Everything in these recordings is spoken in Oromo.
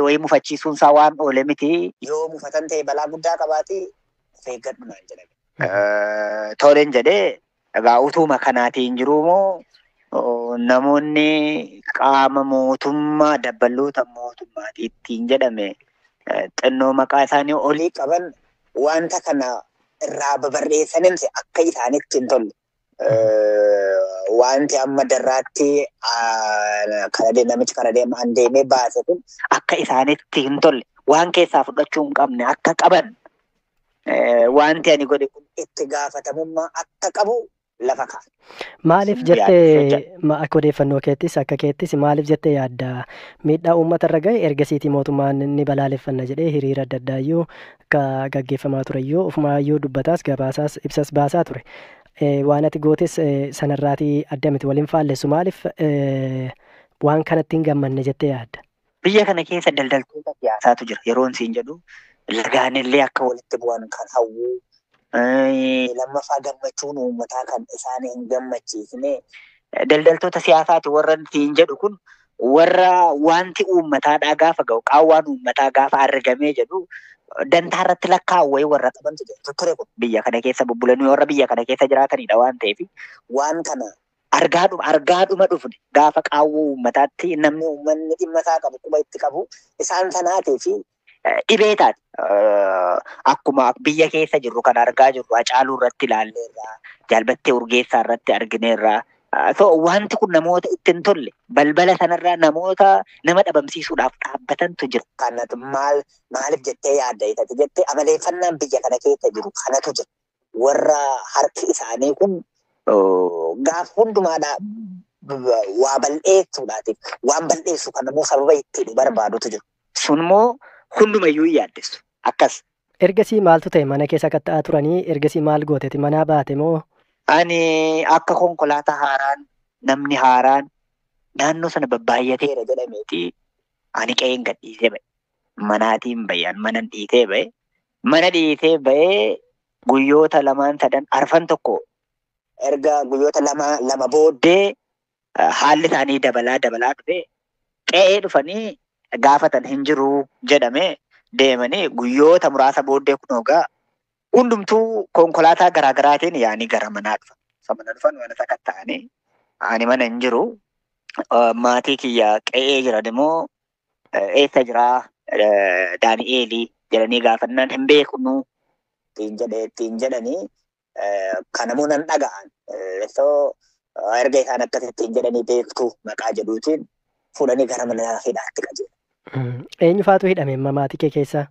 wayii mufachiisuun isaa waan oole miti. Yoo mufatan ta'e balaa guddaa qabaate eeggadhu naan jedhame. Toleen jedhee egaa utuma kanaatiin jiru moo namoonni qaama mootummaa dabballoota mootummaatiitiin jedhame xinnoo maqaa isaanii olii qaban wanta kana irraa babarreessanis akka isaanitti hin tolle. Wanti amma darraatti namichi kana deemaan deemee baase kun akka isaanitti hin tolle waan keessaa fudhachuu hin qabne akka qaban wanti ani godhe kun itti gaafatamummaa akka qabu lafa kaa'e. Maaliif jettee akka odeeffannoo keettis akka keettis maaliif jettee yaadda miidhaa uummata irra gahe ergasiitii mootummaan ni balaaleffanna jedhee hiriira adda addaa iyyuu akka gaggeeffamaa ture iyyuu ofumaayyuu dubbataas gabaasaas ibsas baasaa ture. Waan ati gootes sanarraatii adda miti waliin faallessu maaliif waan kanatti hin gammanne jettee yaadda? Biyya kana keessa daldaltoota siyaasaatu jira yeroon siin jedhu lagaanillee akka walitti bu'an kan hawwu lammaffaa gammachuun uummataa kan isaan hin gammachiisne daldaltoota siyaasaati warra siin jedhu kun warra wanti uummataadhaa gaafa ga'u qaawwaan uummataa gaafa argamee jedhu dantaa irratti lakkaawwee warra qabantu ture kun biyya kana keessa bubbulanii warra biyya kana keessa jiraatanidha waan ta'eef waan kana argaadhuma dhufne gaafa qaawwoo uummataatti namni uummanni dhimma isaa qabu quba itti qabu isaan sanaatii fi dhibee taate akkuma biyya keessa jirru kan argaa jirru Hacaaluu irratti ilaalleerraa Jaalbattee Urgeessaa irratti argineerraa. Wanti kun namoota itti hin tolle balbala sanarraa namoota nama dhabamsiisuudhaaf dhaabbatantu jira. Kanatu maaliif jettee yaadda itati jettee amaleeffannaan biyya kana keessa jiru kanatu jira. Warra harki isaanii kun gaaf hundumaadhaa waa bal'eessuudhaatiif waan bal'eessu kan immoo sababa ittiin barbaadutu jiru. Sunimmoo hundumayyuu yaaddessu akkas. Ergasii maaltu ta'e mana keessa akka ta'aa turanii ergasii maal gooteeti manaa baate moo? Ani akka konkolaataa haaraan namni haaraan naannoo sana baay'ateera jedhameeti ani qe'een gadhiisee ba'e. Manaatiin bayyaan mana dhiitee ba'e. Mana dhiitee ba'ee guyyoota lamaan sadan arfan tokko erga guyyoota lama booddee haalli isaanii dabalaa dhufe qe'ee dhufanii gaafatan hin jiru jedhame deemanii guyyoota muraasa booddee kun hogaa hundumtuu konkolaataa garaagaraatiin yaanii gara manaa dhufan. Mana dhufan mana sakatta'anii ani mana hin jiru maatii kiyya qe'ee jiran immoo eessa jiraa Daani'eelii jedhanii gaafannaan hin beeknu ittiin jedhanii kanamuu nan dhaga'an. Erga isaan akkasittiin jedhanii beektu maqaa jedhuutiin fuudhanii gara mana hidhaatti qajeelu. Eenyu faatu hidhame maatii kee keessaa?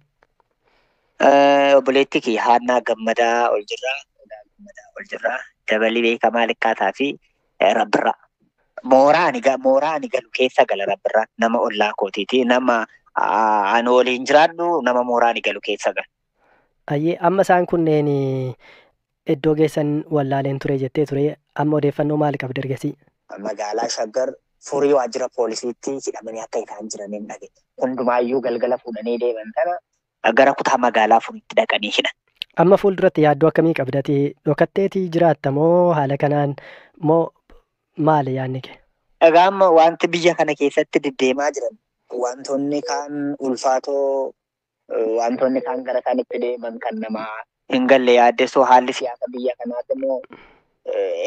Obboleettii kiyya Haannaa Gammadaa ol jirraa Dabalii Beekamaa Likkaataa fi Rabbirraa. Mooraa ani galu keessa gala Rabbirraa nama ollaa kootiiti nama ani waliin jiraadhu nama mooraa ani galu keessa gala. Ayyee amma isaan kunneen iddoo geessan wallaaleen ture jettee ture amma odeeffannoo maal qabda ergasii? Magaalaa Shaggar furii waajjira poolisiitti hidhamanii akka isaan jiraniin dhage. Hundumaayyuu galgala fuudhanii deeman tana gara kutaa magaalaa furiitti dhaqanii hidhan. Amma fuulduratti yaaddoo akkamii qabdati? Dhokatteetii jiraatta moo haala kanaan moo maali yaadni kee? Egaa amma wanti biyya kana keessatti deddeemaa jiran wantoonni kaan ulfaatoo wantoonni kaan gara isaanitti deeman kan nama hin galle yaaddessoo haalli siyaasa biyya kanaatti immoo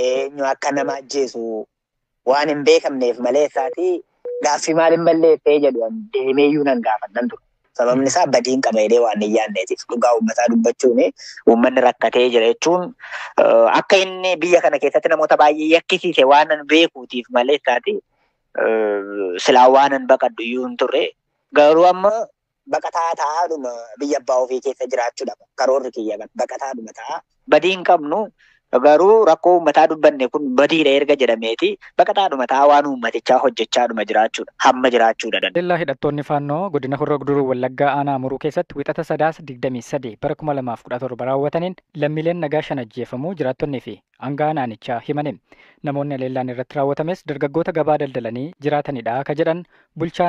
eenyu akka nama ajjeesu waan hin beekamneef malee isaati gaaffii maal hin balleessee jedhu deemeeyyuu nan gaafadhan ture. Sababni isaa badiin qaba jedhee waan hin yaadneetiif dhugaa uummataa dubbachuun uummanni rakkatee jira jechuun akka inni biyya kana keessatti namoota baay'ee yakkisiise waan hin beekuutiif malee isaati silaa waan hin baqadhu iyyuu hin turre garuu amma baqataa ta'aadhuma biyya abbaa ofii keessa jiraachuudha karoorri kiyya baqataadhuma ta'a badiin qabnu. Garuu rakkoo uummataa dubbanne kun badiidha erga jedhameeti baqataadhuma ta'a waan uummatichaa hojjechaadhuma jiraachuudha hamma jiraachuudha danda'a. Alhamdulillah hidhattoonni faannoo godina Horroo Guduruu Wallaggaa aanaa Muruu keessatti wixata sadaasa 23 bara 2017 raawwataniin lammiileen nagaa 5 ajjeefamuu jiraattonnii fi aangaa naannichaa himaniin namoonni aleellaan irratti raawwatames dargaggoota gabaa daldalanii jiraatanidha akka jedhan bulchaan